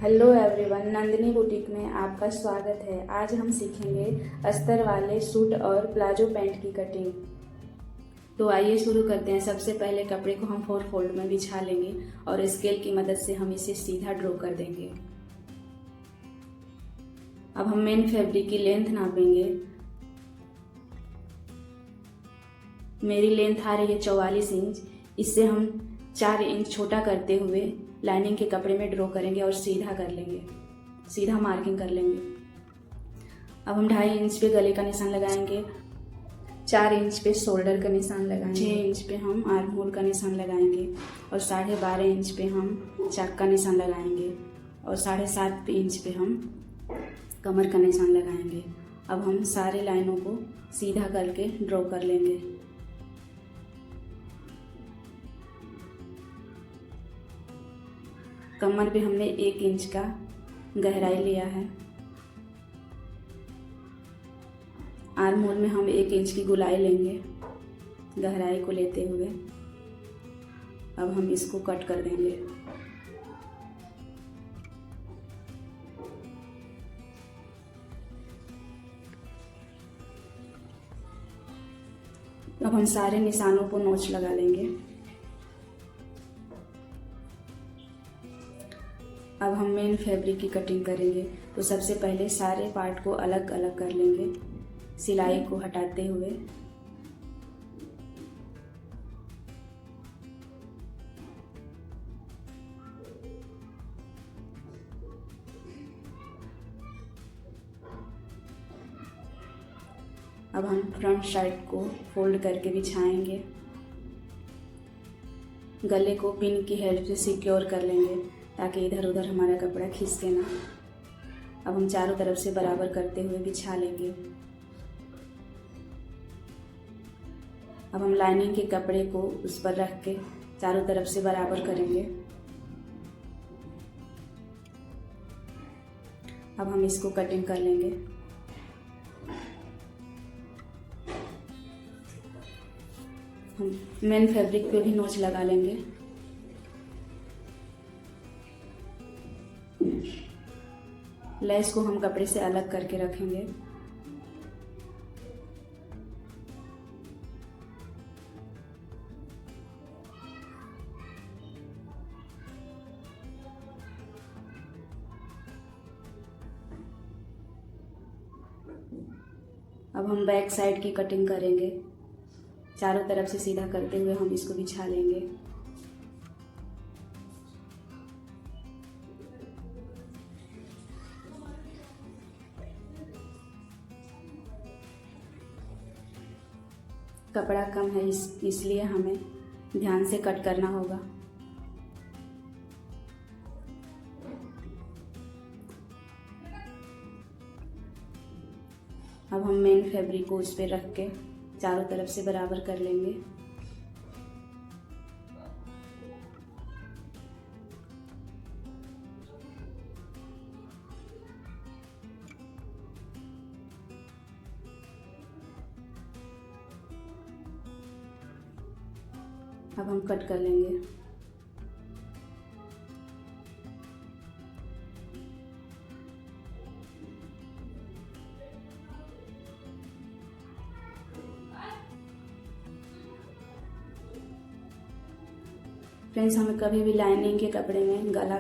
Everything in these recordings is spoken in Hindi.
हेलो एवरीवन, नंदिनी बुटीक में आपका स्वागत है। आज हम सीखेंगे अस्तर वाले सूट और प्लाजो पैंट की कटिंग। तो आइए शुरू करते हैं। सबसे पहले कपड़े को हम 4 फोल्ड में बिछा लेंगे और स्केल की मदद से हम इसे सीधा ड्रॉ कर देंगे। अब हम मेन फैब्रिक की लेंथ नापेंगे। मेरी लेंथ आ रही है 44 इंच। इससे हम 4 इंच छोटा करते हुए लाइनिंग के कपड़े में ड्रॉ करेंगे और सीधा कर लेंगे, सीधा मार्किंग कर लेंगे। अब हम 2.5 इंच पे गले का निशान लगाएंगे, 4 इंच पे शोल्डर का निशान लगाएंगे, 6 इंच पे हम आर्म होल का निशान लगाएंगे और 12.5 इंच पे हम चाक का निशान लगाएंगे और 7.5 इंच पे हम कमर का निशान लगाएंगे। अब हम सारे लाइनों को सीधा करके ड्रॉ कर लेंगे। कमर पे हमने 1 इंच का गहराई लिया है। आर्म होल में हम 1 इंच की गोलाई लेंगे गहराई को लेते हुए। अब हम इसको कट कर देंगे। अब हम सारे निशानों को नोच लगा लेंगे। अब हम मेन फैब्रिक की कटिंग करेंगे। तो सबसे पहले सारे पार्ट को अलग अलग कर लेंगे सिलाई को हटाते हुए। अब हम फ्रंट साइड को फोल्ड करके बिछाएंगे। गले को पिन की हेल्प से सिक्योर कर लेंगे ताकि इधर उधर हमारा कपड़ा खींचे ना। अब हम चारों तरफ से बराबर करते हुए बिछा लेंगे। अब हम लाइनिंग के कपड़े को उस पर रख के चारों तरफ से बराबर करेंगे। अब हम इसको कटिंग कर लेंगे। हम मेन फैब्रिक पे भी नोच लगा लेंगे। लेस को हम कपड़े से अलग करके रखेंगे। अब हम बैक साइड की कटिंग करेंगे। चारों तरफ से सीधा करते हुए हम इसको बिछा लेंगे। कपड़ा कम है इसलिए हमें ध्यान से कट करना होगा। अब हम मेन फैब्रिक को इस पे रख के चारों तरफ से बराबर कर लेंगे। अब हम कट कर लेंगे। फ्रेंड्स, हमें कभी भी लाइनिंग के कपड़े में गला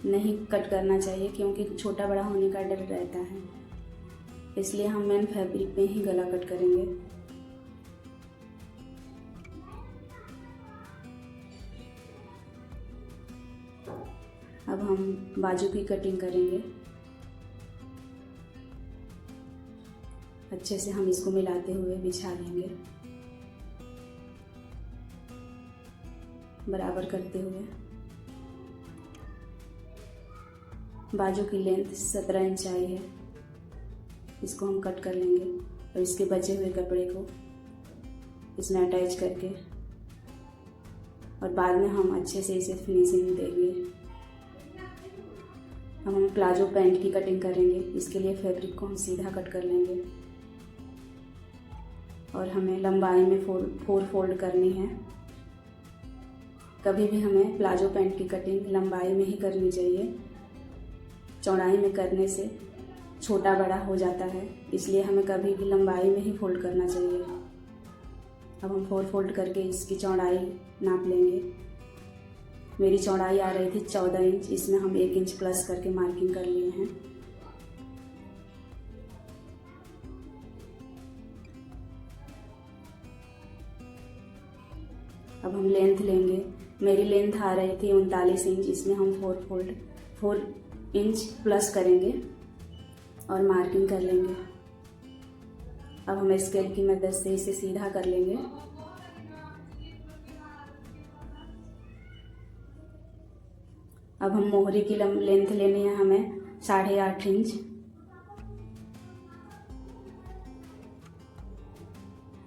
नहीं कट करना चाहिए क्योंकि छोटा बड़ा होने का डर रहता है। इसलिए हम मेन फैब्रिक में ही गला कट करेंगे। अब हम बाजू की कटिंग करेंगे। अच्छे से हम इसको मिलाते हुए बिछा लेंगे बराबर करते हुए। बाजू की लेंथ 17 इंच आई है। इसको हम कट कर लेंगे और इसके बचे हुए कपड़े को इसमें अटैच करके और बाद में हम अच्छे से इसे फिनिशिंग देंगे। अब हम प्लाजो पैंट की कटिंग करेंगे। इसके लिए फैब्रिक को हम सीधा कट कर लेंगे और हमें लंबाई में 4 फोल्ड करनी है। कभी भी हमें प्लाजो पैंट की कटिंग लंबाई में ही करनी चाहिए। चौड़ाई में करने से छोटा बड़ा हो जाता है, इसलिए हमें कभी भी लंबाई में ही फोल्ड करना चाहिए। अब हम 4 फोल्ड करके इसकी चौड़ाई नाप लेंगे। मेरी चौड़ाई आ रही थी 14 इंच, इसमें हम 1 इंच प्लस करके मार्किंग कर लिए हैं। अब हम लेंथ लेंगे। मेरी लेंथ आ रही थी 39 इंच, इसमें हम 4 इंच प्लस करेंगे और मार्किंग कर लेंगे। अब हम स्केल की मदद से इसे सीधा कर लेंगे। अब हम मोहरी की लेंथ लेनी है हमें 8.5 इंच।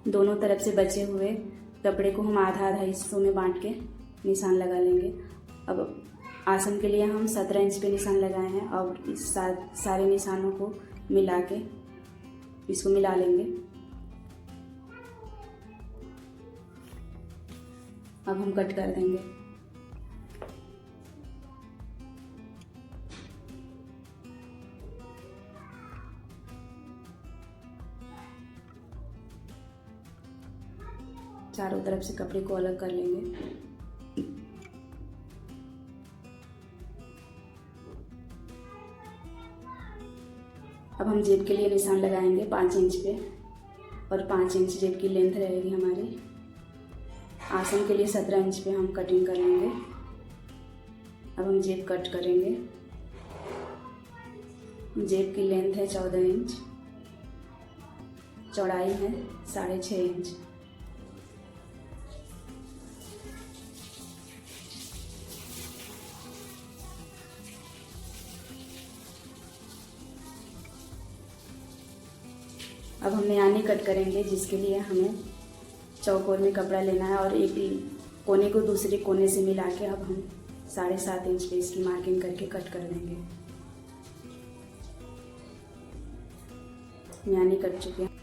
दोनों तरफ से बचे हुए कपड़े को हम आधा आधा हिस्सों में बांट के निशान लगा लेंगे। अब आसन के लिए हम 17 इंच पे निशान लगाए हैं और इस सारे निशानों को मिला के इसको मिला लेंगे। अब हम कट कर देंगे। चारों तरफ से कपड़े को अलग कर लेंगे। अब हम जेब के लिए निशान लगाएंगे 5 इंच पे और 5 इंच जेब की लेंथ रहेगी हमारी। आसन के लिए 17 इंच पे हम कटिंग कर लेंगे। अब हम जेब कट करेंगे। जेब की लेंथ है 14 इंच, चौड़ाई है 6.5 इंच। अब हम मियानी कट करेंगे, जिसके लिए हमें चौकोर में कपड़ा लेना है और एक कोने को दूसरे कोने से मिला के अब हम 7.5 इंच पे इसकी मार्किंग करके कट कर देंगे। मियानी कट चुके हैं।